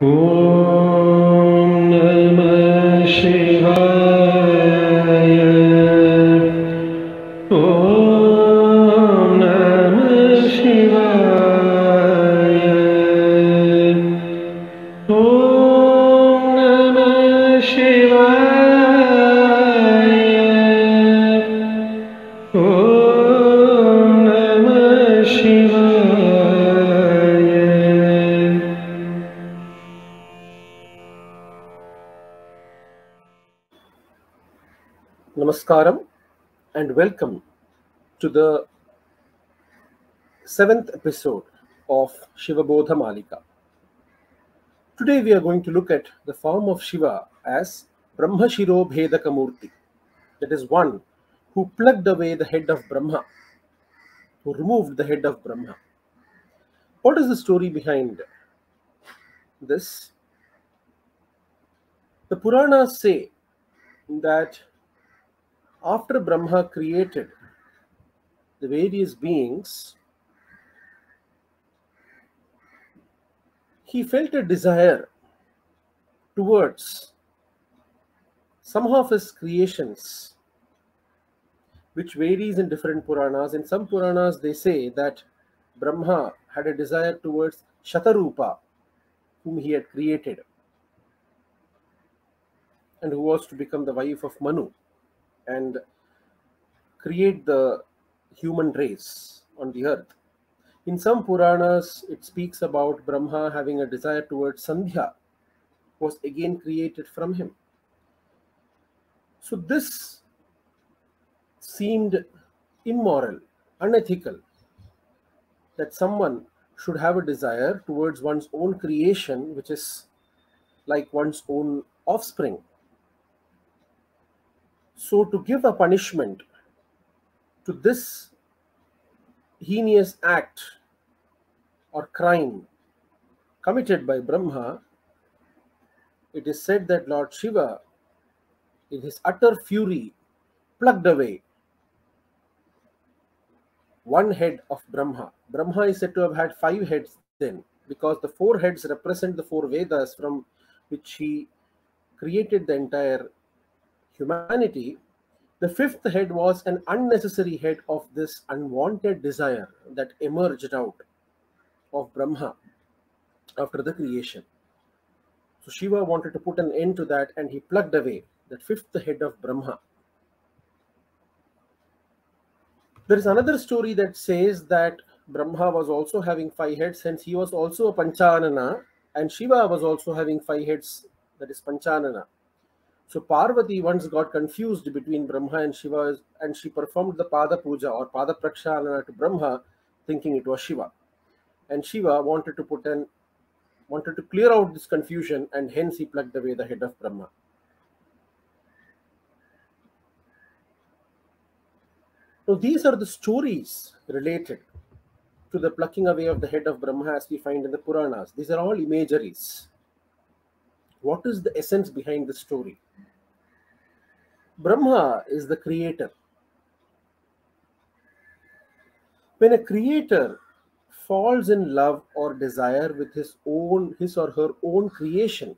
Om Namah Shivaya. Om Namah Shivaya. Om Namah Shivaya. Om Namah Shivaya. Namaskaram and welcome to the 7th episode of Śiva-Bodha-Mālikā. Today we are going to look at the form of Shiva as Brahma-śiro-bhedaka-mūrti, that is one who plucked away the head of Brahma, who removed the head of Brahma. What is the story behind this? The Puranas say that after Brahma created the various beings, he felt a desire towards some of his creations, which varies in different Puranas. In some Puranas, they say that Brahma had a desire towards Shatarupa, whom he had created, and who was to become the wife of Manu and create the human race on the earth. In some Puranas, it speaks about Brahma having a desire towards Sandhya, who was again created from him. So this seemed immoral, unethical, that someone should have a desire towards one's own creation, which is like one's own offspring. So to give a punishment to this heinous act or crime committed by Brahma, it is said that Lord Shiva, in his utter fury, plucked away one head of Brahma. Brahma is said to have had 5 heads then, because the 4 heads represent the 4 Vedas from which he created the entire humanity. The 5th head was an unnecessary head of this unwanted desire that emerged out of Brahma after the creation. So Shiva wanted to put an end to that, and he plucked away that 5th head of Brahma. There is another story that says that Brahma was also having 5 heads, hence he was also a Panchanana, and Shiva was also having 5 heads, that is Panchanana. So Parvati once got confused between Brahma and Shiva, and she performed the Pada Puja or Pada Prakshalana to Brahma, thinking it was Shiva. And Shiva wanted to clear out this confusion, and hence he plucked away the head of Brahma. So these are the stories related to the plucking away of the head of Brahma as we find in the Puranas. These are all imageries. What is the essence behind the story? Brahma is the creator. When a creator falls in love or desire with his or her own creation,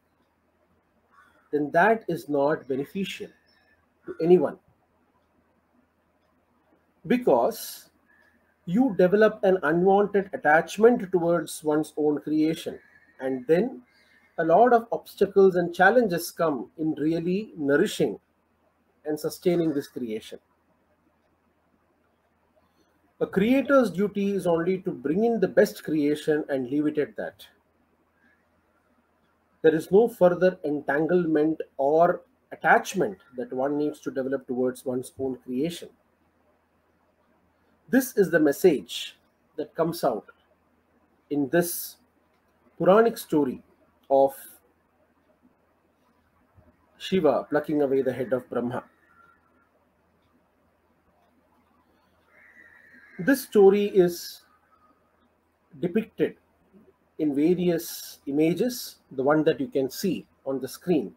then that is not beneficial to anyone, because you develop an unwanted attachment towards one's own creation, and then a lot of obstacles and challenges come in really nourishing and sustaining this creation. A creator's duty is only to bring in the best creation and leave it at that. There is no further entanglement or attachment that one needs to develop towards one's own creation. This is the message that comes out in this Puranic story of Shiva plucking away the head of Brahma. This story is depicted in various images, the one that you can see on the screen,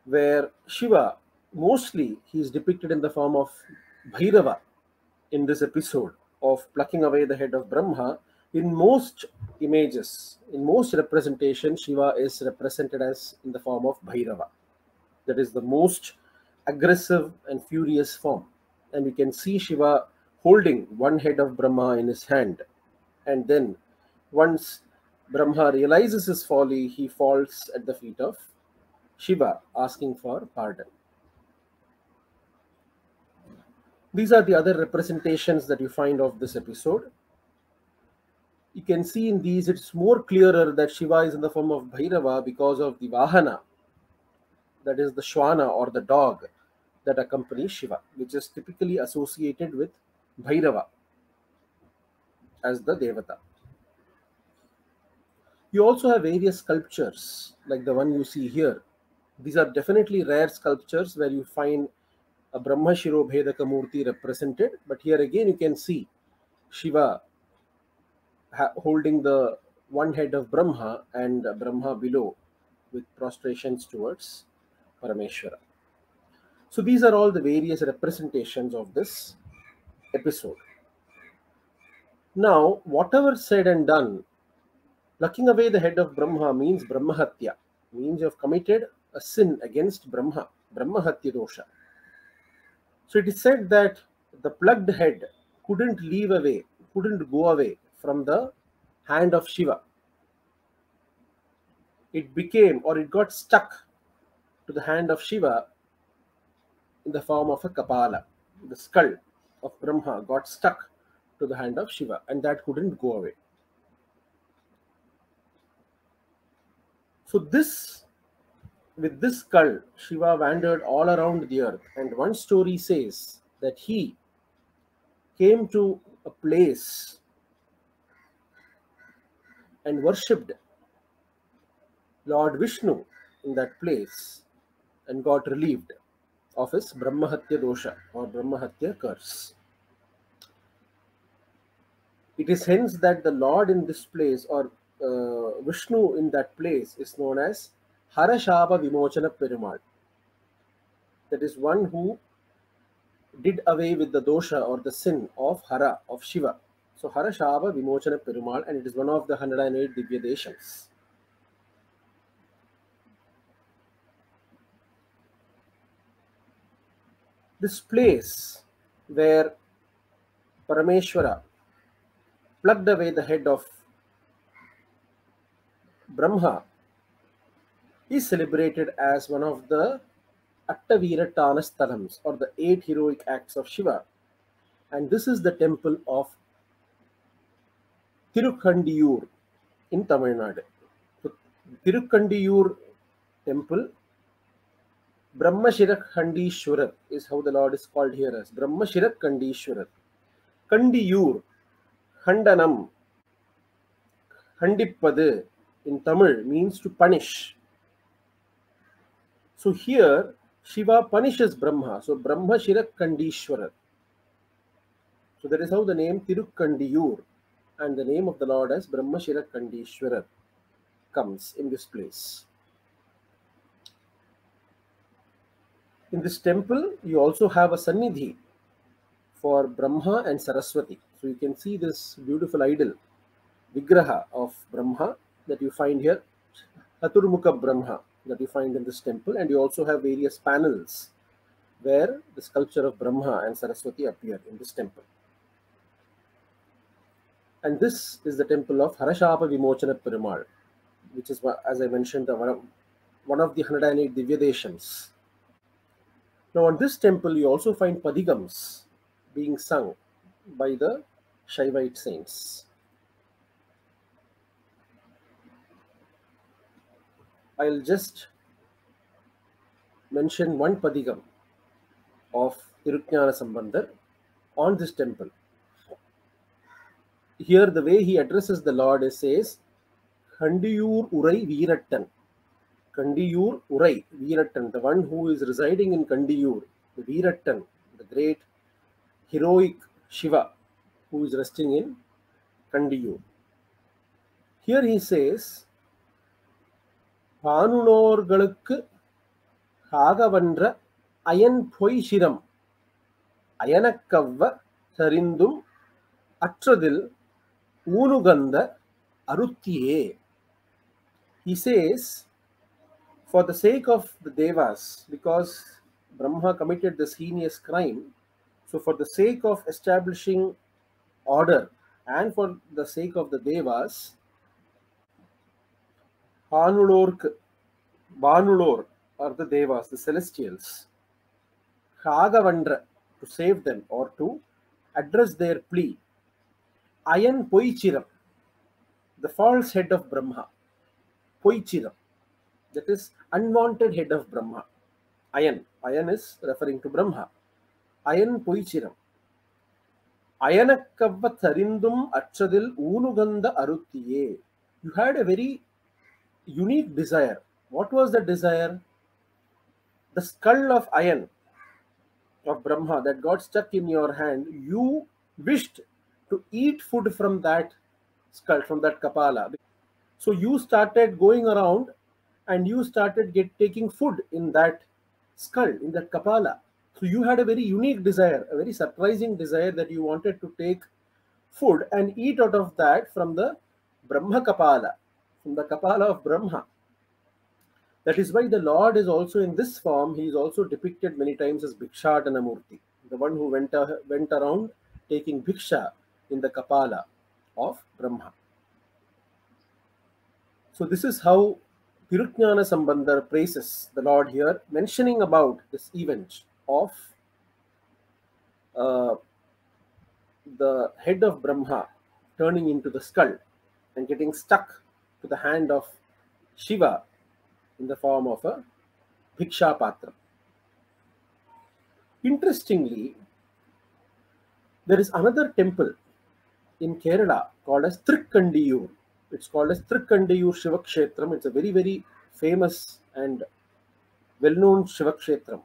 where Shiva, mostly he is depicted in the form of Bhairava in this episode of plucking away the head of Brahma. In most images, in most representations, Shiva is represented as in the form of Bhairava. That is the most aggressive and furious form. And we can see Shiva holding one head of Brahma in his hand. And then once Brahma realizes his folly, he falls at the feet of Shiva, asking for pardon. These are the other representations that you find of this episode. You can see in these, it's more clearer that Shiva is in the form of Bhairava because of the Vahana, that is the Shwana or the dog that accompanies Shiva, which is typically associated with Bhairava as the Devata. You also have various sculptures like the one you see here. These are definitely rare sculptures where you find a Brahma-śiro-bhedaka-mūrti represented, but here again you can see Shiva holding the one head of Brahma and Brahma below with prostrations towards Parameshwara. So these are all the various representations of this episode. Now, whatever said and done, plucking away the head of Brahma means Brahmahatya, means you have committed a sin against Brahma, Brahmahatya dosha. So it is said that the plucked head couldn't go away from the hand of Shiva. It got stuck to the hand of Shiva in the form of a kapala. The skull of Brahma got stuck to the hand of Shiva, and that couldn't go away. So with this skull, Shiva wandered all around the earth, and one story says that he came to a place and worshipped Lord Vishnu in that place and got relieved of his Brahmahatya dosha or Brahmahatya curse. It is hence that the Lord in this place or Vishnu in that place is known as Harashava Vimochana Perumal. That is one who did away with the dosha or the sin of Hara, of Shiva. So Harashava Vimochana Perumal, and it is one of the 108 Divya Deshams. This place where Parameshwara plucked away the head of Brahma is celebrated as one of the Attaviratana Sthalams or the 8 heroic acts of Shiva. And this is the temple of Tirukandiyur in Tamil Nadu. So, Tirukandiyur temple, Brahma-śiro-bhedaka-mūrti is how the Lord is called here as Brahma-śiro-bhedaka-mūrti. Kandiyur, Khandanam, Khandippadu in Tamil means to punish. So here Shiva punishes Brahma. So Brahma-śiro-bhedaka-mūrti. So that is how the name Tirukandiyur and the name of the Lord as Brahma-śiro-bhedaka-mūrti comes in this place. In this temple, you also have a Sannidhi for Brahma and Saraswati. So you can see this beautiful idol, Vigraha of Brahma that you find here, Chaturmukha Brahma that you find in this temple, and you also have various panels where the sculpture of Brahma and Saraswati appear in this temple. And this is the temple of Harashapa Vimochana Perumal, which is, as I mentioned, one of the 108 Divya Deshams. Now, on this temple, you also find padigams being sung by the Shaivite saints. I'll just mention one padigam of Tirujñana Sambandar on this temple. Here, the way he addresses the Lord says, Kandiyur Urai Veerattan. Kandiyur Urai Veerattan, the one who is residing in Kandiyur, the Veerattan, the great heroic Shiva who is resting in Kandiyur. Here he says, Panunorgalukku Hagavandra Ayan Poi Shiram Ayanakavva Sarindum Atradil Unuganda aruttiye. He says, for the sake of the devas, because Brahma committed this heinous crime, so for the sake of establishing order and for the sake of the devas, Vanulor are the devas, the celestials, Kagavandra, to save them or to address their plea. Ayan Poichiram, the false head of Brahma. Poichiram, that is unwanted head of Brahma. Ayan is referring to Brahma. Ayan Poichiram. Ayanakavva Tharindum Achadil Unuganda Aruttiye. You had a very unique desire. What was the desire? The skull of iron of Brahma that got stuck in your hand, you wished to eat food from that skull, from that kapala. So you started going around and you started taking food in that skull, in that kapala. So you had a very unique desire, a very surprising desire that you wanted to take food and eat out of that from the Brahma kapala, from the kapala of Brahma. That is why the Lord is also in this form. He is also depicted many times as Bhikshatana-mūrti, the one who went around taking bhiksha in the kapala of Brahma. So this is how Tirujnana Sambandar praises the Lord here, mentioning about this event of the head of Brahma turning into the skull and getting stuck to the hand of Shiva in the form of a Bhiksha Patra. Interestingly, there is another temple in Kerala called as Trikkandiyur. It's called as Trikkandiyur Shiva-kshetram. It's a very, very famous and well-known Shiva-kshetram.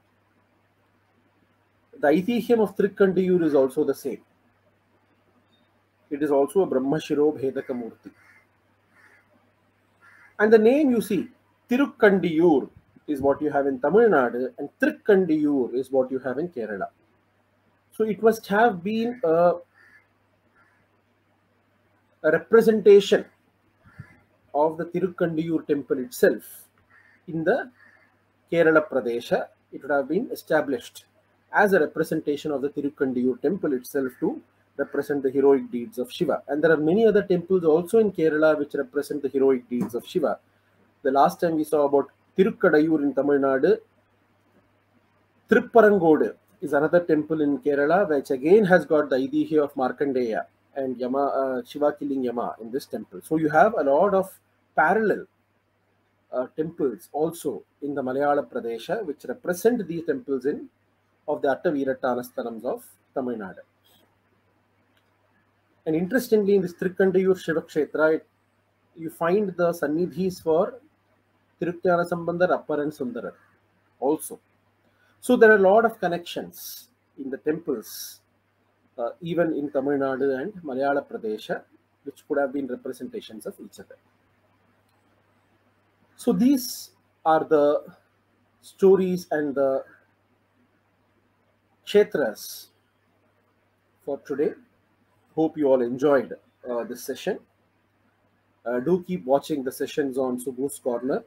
The Aithihyam of Trikkandiyur is also the same. It is also a Brahma-śiro-bhedaka-mūrti. And the name you see, Tirukkandiyur, is what you have in Tamil Nadu, and Trikkandiyur is what you have in Kerala. So it must have been a representation of the Tirukkandiyur temple itself in the Kerala Pradesha. It would have been established as a representation of the Tirukkandiyur temple itself to represent the heroic deeds of Shiva. And there are many other temples also in Kerala which represent the heroic deeds of Shiva. The last time we saw about Tirukkadayur in Tamil Nadu, Tripparangodu is another temple in Kerala which again has got the Aidihya of Markandeya and Shiva killing Yama in this temple. So you have a lot of parallel temples also in the Malayala Pradesha which represent these temples of the Attavirattanasthanams of Tamil Nadu. And interestingly, in this Trikkandiyur Shiva Kshetra, you find the Sannidhis for Tirujnana Sambandar, Appar and Sundarar also. So there are a lot of connections in the temples, even in Tamil Nadu and Malayala Pradesha, which could have been representations of each other. So these are the stories and the kshetras for today. Hope you all enjoyed this session. Do keep watching the sessions on Subhu's Corner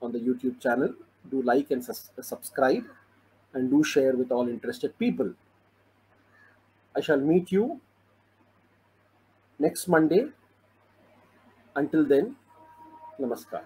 on the YouTube channel. Do like and subscribe, and do share with all interested people. I shall meet you next Monday. Until then, Namaskar.